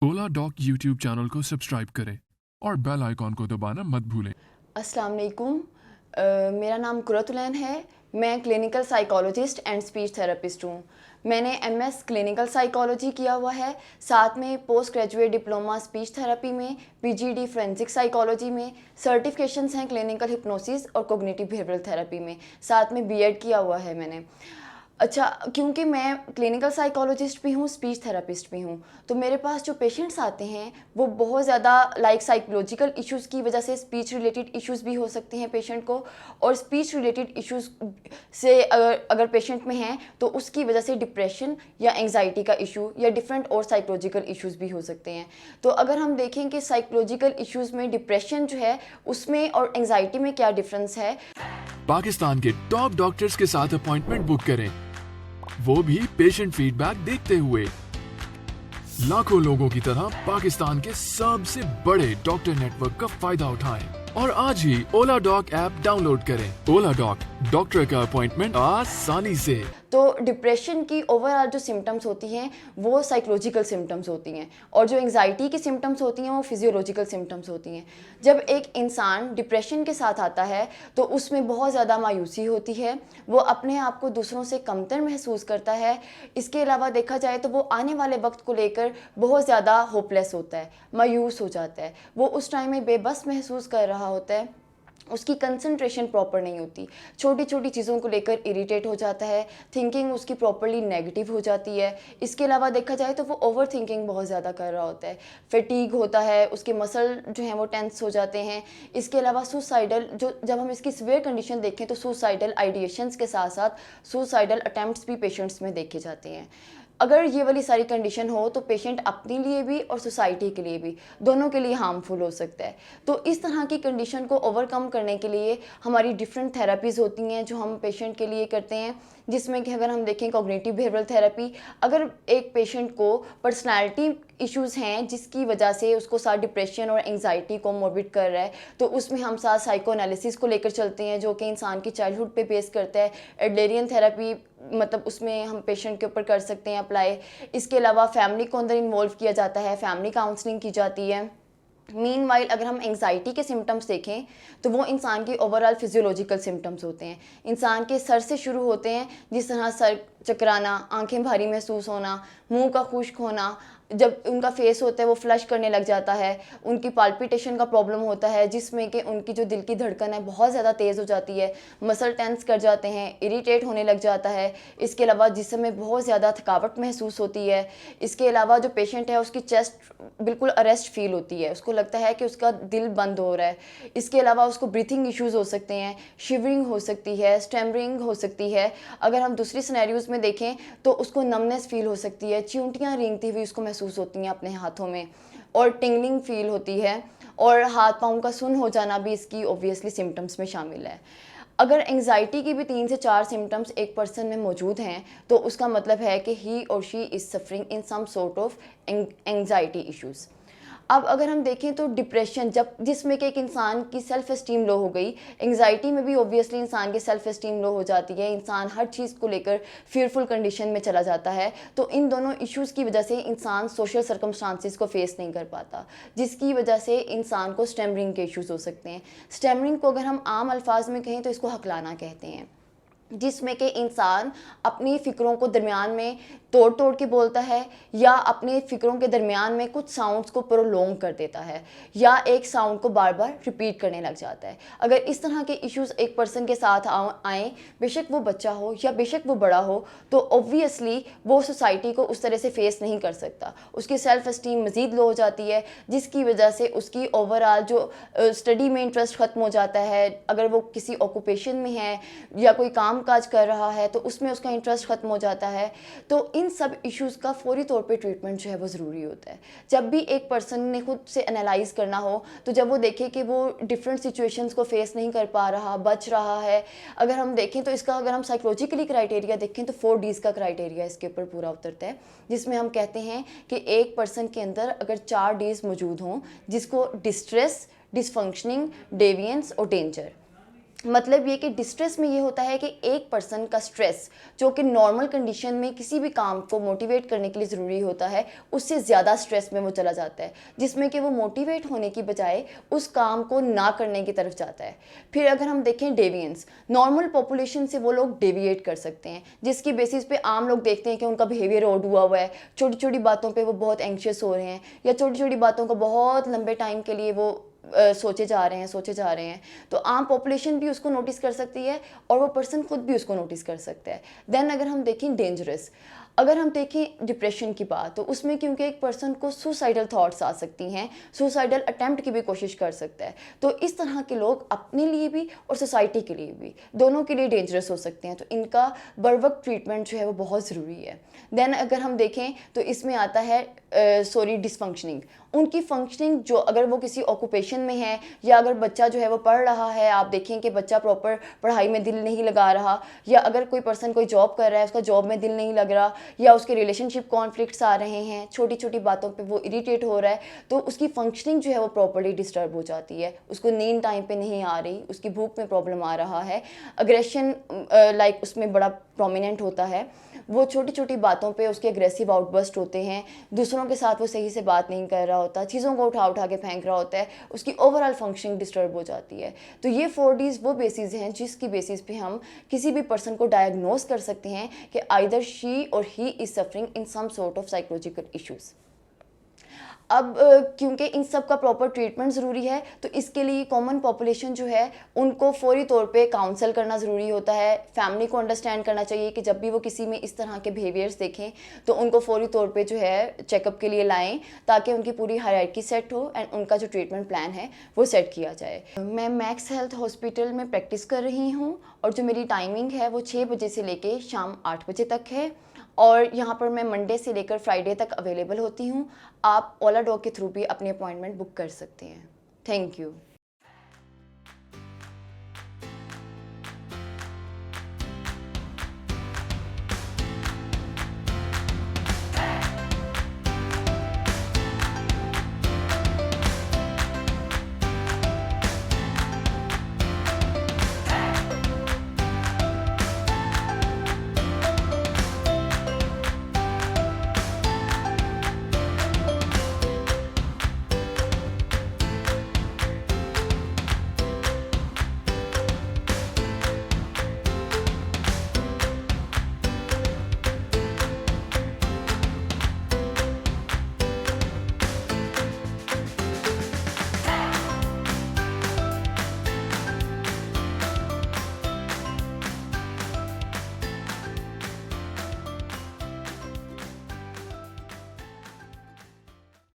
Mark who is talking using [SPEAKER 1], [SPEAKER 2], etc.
[SPEAKER 1] ओला dock YouTube channel को subscribe करें और बेल आइकॉन को दबाना मत भूलें।
[SPEAKER 2] अस्सलाम वालेकुम। मेरा नाम कुरतुलैन है। मैं clinical psychologist and speech therapist हूँ। मैंने एमएस क्लिनिकल साइकोलॉजी किया हुआ है, साथ में post graduate diploma speech therapy में, पीजीडी फोरेंसिक साइकोलॉजी में, सर्टिफिकेशंस हैं क्लिनिकल हिप्नोसिस और कोग्निटिव बिहेवियरल थेरेपी में, साथ में बीएड किया हुआ है मैंने। अच्छा, क्योंकि मैं क्लिनिकल साइकोलॉजिस्ट भी हूँ, स्पीच थेरेपिस्ट भी हूँ, तो मेरे पास जो पेशेंट्स आते हैं वो बहुत ज़्यादा साइकोलॉजिकल इश्यूज़ की वजह से स्पीच रिलेटेड इश्यूज़ भी हो सकते हैं पेशेंट को, और स्पीच रिलेटेड इश्यूज़ से अगर पेशेंट में हैं तो उसकी वजह से डिप्रेशन या एंग्जाइटी का इशू या डिफरेंट और साइकोलॉजिकल इश्यूज़ भी हो सकते हैं। तो अगर हम देखें कि साइकोलॉजिकल इश्यूज़ में डिप्रेशन जो है उसमें और एंग्जाइटी में क्या डिफरेंस है।
[SPEAKER 1] पाकिस्तान के टॉप डॉक्टर्स के साथ अपॉइंटमेंट बुक करें, वो भी पेशेंट फीडबैक देखते हुए। लाखों लोगों की तरह पाकिस्तान के सबसे बड़े डॉक्टर नेटवर्क का फायदा उठाएं और आज ही ओला डॉक ऐप डाउनलोड करें। ओला डॉक, डॉक्टर का अपॉइंटमेंट आसानी से।
[SPEAKER 2] तो डिप्रेशन की ओवरऑल जो सिम्टम्स होती हैं वो साइकोलॉजिकल सिम्टम्स होती हैं, और जो एंग्जाइटी की सिम्टम्स होती हैं वो फिजियोलॉजिकल सिम्टम्स होती हैं। जब एक इंसान डिप्रेशन के साथ आता है तो उसमें बहुत ज़्यादा मायूसी होती है, वो अपने आप को दूसरों से कमतर महसूस करता है। इसके अलावा देखा जाए तो वो आने वाले वक्त को लेकर बहुत ज़्यादा होपलेस होता है, मायूस हो जाता है, वो उस टाइम में बेबस महसूस कर रहा होता है, उसकी कंसंट्रेशन प्रॉपर नहीं होती, छोटी छोटी चीज़ों को लेकर इरिटेट हो जाता है, थिंकिंग उसकी प्रॉपरली नेगेटिव हो जाती है। इसके अलावा देखा जाए तो वो ओवर थिंकिंग बहुत ज़्यादा कर रहा होता है, फटीग होता है, उसके मसल जो हैं वो टेंस हो जाते हैं। इसके अलावा सुसाइडल, जो जब हम इसकी सिवियर कंडीशन देखें तो सुसाइडल आइडिएशंस के साथ साथ सुसाइडल अटैम्प्ट्स भी पेशेंट्स में देखे जाते हैं। अगर ये वाली सारी कंडीशन हो तो पेशेंट अपने लिए भी और सोसाइटी के लिए भी, दोनों के लिए हार्मफुल हो सकता है। तो इस तरह की कंडीशन को ओवरकम करने के लिए हमारी डिफरेंट थेरेपीज़ होती हैं जो हम पेशेंट के लिए करते हैं, जिसमें कि अगर हम देखें कॉग्निटिव बिहेवियरल थेरेपी। अगर एक पेशेंट को पर्सनालिटी इश्यूज़ हैं जिसकी वजह से उसको साथ डिप्रेशन और एंग्जाइटी को मोर्बिड कर रहा है, तो उसमें हम साथ साइको एनालिसिस को लेकर चलते हैं जो कि इंसान की चाइल्डहुड पे बेस करता है। एडलेरियन थेरेपी मतलब उसमें हम पेशेंट के ऊपर कर सकते हैं अप्लाई। इसके अलावा फैमिली को अंदर इन्वॉल्व किया जाता है, फैमिली काउंसलिंग की जाती है। मीनवाइल अगर हम एंग्जाइटी के सिम्टम्स देखें तो वो इंसान की ओवरऑल फिजियोलॉजिकल सिम्टम्स होते हैं। इंसान के सर से शुरू होते हैं, जिस तरह सर चकराना, आंखें भारी महसूस होना, मुंह का खुश्क होना, जब उनका फेस होता है वो फ्लश करने लग जाता है, उनकी पाल्पिटेशन का प्रॉब्लम होता है जिसमें कि उनकी जो दिल की धड़कन है बहुत ज़्यादा तेज़ हो जाती है, मसल टेंस कर जाते हैं, इरिटेट होने लग जाता है। इसके अलावा जिस्म में बहुत ज़्यादा थकावट महसूस होती है। इसके अलावा जो पेशेंट है उसकी चेस्ट बिल्कुल अरेस्ट फील होती है, उसको लगता है कि उसका दिल बंद हो रहा है। इसके अलावा उसको ब्रीथिंग इश्यूज़ हो सकते हैं, शिवरिंग हो सकती है, स्टैमरिंग हो सकती है। अगर हम दूसरी सिनेरियोज़ में देखें तो उसको नमनेस फील हो सकती है, चींटियाँ रेंगती हुई उसको महसूस होती हैं अपने हाथों में, और टिंगलिंग फील होती है, और हाथ पाँव का सुन्न हो जाना भी इसकी ऑब्वियसली सिम्टम्स में शामिल है। अगर एंग्जाइटी की भी 3 से 4 सिम्टम्स एक पर्सन में मौजूद हैं तो उसका मतलब है कि he or she is suffering in some sort of anxiety issues. अब अगर हम देखें तो डिप्रेशन, जब जिसमें कि एक इंसान की सेल्फ एस्टीम लो हो गई, एंग्जाइटी में भी ऑब्वियसली इंसान की सेल्फ एस्टीम लो हो जाती है, इंसान हर चीज़ को लेकर फियरफुल कंडीशन में चला जाता है। तो इन दोनों इश्यूज़ की वजह से इंसान सोशल सर्कमस्टांसिस को फेस नहीं कर पाता, जिसकी वजह से इंसान को स्टैमरिंग के इश्यूज़ हो सकते हैं। स्टैमरिंग को अगर हम आम अल्फाज में कहें तो इसको हकलाना कहते हैं, जिसमें कि इंसान अपनी फ़िक्रों को दरमियान में तोड़ तोड़ के बोलता है, या अपने फ़िक्रों के दरमियान में कुछ साउंड्स को प्रोलोंग कर देता है, या एक साउंड को बार बार रिपीट करने लग जाता है। अगर इस तरह के इश्यूज़ एक पर्सन के साथ आएँ, बेशक वो बच्चा हो या बेशक वो बड़ा हो, तो ऑब्वियसली वो सोसाइटी को उस तरह से फेस नहीं कर सकता, उसकी सेल्फ एस्टीम मज़ीद लो हो जाती है, जिसकी वजह से उसकी ओवरऑल जो स्टडी में इंटरेस्ट ख़त्म हो जाता है। अगर वो किसी ऑक्यूपेशन में है या कोई काम काज कर रहा है तो उसमें उसका इंटरेस्ट ख़त्म हो जाता है। तो इन सब इश्यूज़ का फौरी तौर पे ट्रीटमेंट जो है वो ज़रूरी होता है। जब भी एक पर्सन ने खुद से एनालाइज करना हो, तो जब वो देखे कि वो डिफरेंट सिचुएशंस को फेस नहीं कर पा रहा, बच रहा है, अगर हम देखें तो इसका अगर हम साइकोलॉजिकली क्राइटेरिया देखें तो 4 Ds का क्राइटेरिया इसके ऊपर पूरा उतरता है, जिसमें हम कहते हैं कि एक पर्सन के अंदर अगर 4 Ds मौजूद हों, जिसको डिस्ट्रेस, डिसफंक्शनिंग, डेविएंस और डेंजर, मतलब ये कि डिस्ट्रेस में ये होता है कि एक पर्सन का स्ट्रेस जो कि नॉर्मल कंडीशन में किसी भी काम को मोटिवेट करने के लिए ज़रूरी होता है, उससे ज़्यादा स्ट्रेस में वो चला जाता है, जिसमें कि वो मोटिवेट होने की बजाय उस काम को ना करने की तरफ जाता है। फिर अगर हम देखें डेविएंस, नॉर्मल पॉपुलेशन से वो लोग डेविएट कर सकते हैं, जिसकी बेसिस पे आम लोग देखते हैं कि उनका बिहेवियर ऑड हुआ हुआ है, छोटी छोटी बातों पर वो बहुत एंक्शियस हो रहे हैं, या छोटी छोटी बातों को बहुत लंबे टाइम के लिए वो सोचे जा रहे हैं। तो आम पॉपुलेशन भी उसको नोटिस कर सकती है और वो पर्सन खुद भी उसको नोटिस कर सकता है। देन अगर हम देखें डेंजरस, अगर हम देखें डिप्रेशन की बात, तो उसमें क्योंकि एक पर्सन को सुसाइडल थॉट्स आ सकती हैं, सुसाइडल अटेम्प्ट की भी कोशिश कर सकता है, तो इस तरह के लोग अपने लिए भी और सोसाइटी के लिए भी, दोनों के लिए डेंजरस हो सकते हैं। तो इनका बर वक्त ट्रीटमेंट जो है वो बहुत ज़रूरी है। देन अगर हम देखें तो इसमें आता है डिसफंक्शनिंग, उनकी फंक्शनिंग, जो अगर वो किसी ऑक्यूपेशन में है या अगर बच्चा जो है वो पढ़ रहा है, आप देखें कि बच्चा प्रॉपर पढ़ाई में दिल नहीं लगा रहा, या अगर कोई पर्सन कोई जॉब कर रहा है उसका जॉब में दिल नहीं लग रहा, या उसके रिलेशनशिप कॉन्फ्लिक्ट्स आ रहे हैं, छोटी छोटी बातों पे वो इरिटेट हो रहा है, तो उसकी फंक्शनिंग जो है वो प्रॉपर्ली डिस्टर्ब हो जाती है। उसको नींद टाइम पे नहीं आ रही, उसकी भूख में प्रॉब्लम आ रहा है, अग्रेशन लाइक उसमें बड़ा प्रोमिनेंट होता है, वो छोटी छोटी बातों पे उसके एग्रेसिव आउटबर्स्ट होते हैं, दूसरों के साथ वो सही से बात नहीं कर रहा होता, चीज़ों को उठा उठा के फेंक रहा होता है, उसकी ओवरऑल फंक्शनिंग डिस्टर्ब हो जाती है। तो ये 4Ds वो बेसिस हैं जिसकी बेसिस पे हम किसी भी पर्सन को डायग्नोज कर सकते हैं कि either she or he is suffering in some sort of psychological issues. अब क्योंकि इन सब का प्रॉपर ट्रीटमेंट ज़रूरी है, तो इसके लिए कॉमन पॉपुलेशन जो है उनको फौरी तौर पे काउंसल करना ज़रूरी होता है। फैमिली को अंडरस्टैंड करना चाहिए कि जब भी वो किसी में इस तरह के बिहेवियर्स देखें तो उनको फौरी तौर पे जो है चेकअप के लिए लाएं, ताकि उनकी पूरी हायरार्की सेट हो एंड उनका जो ट्रीटमेंट प्लान है वो सेट किया जाए। मैं मैक्स हेल्थ हॉस्पिटल में प्रैक्टिस कर रही हूँ और जो मेरी टाइमिंग है वो 6 बजे से लेके शाम 8 बजे तक है, और यहाँ पर मैं मंडे से लेकर फ्राइडे तक अवेलेबल होती हूँ। आप ओला डॉग के थ्रू भी अपनी अपॉइंटमेंट बुक कर सकते हैं। Thank you.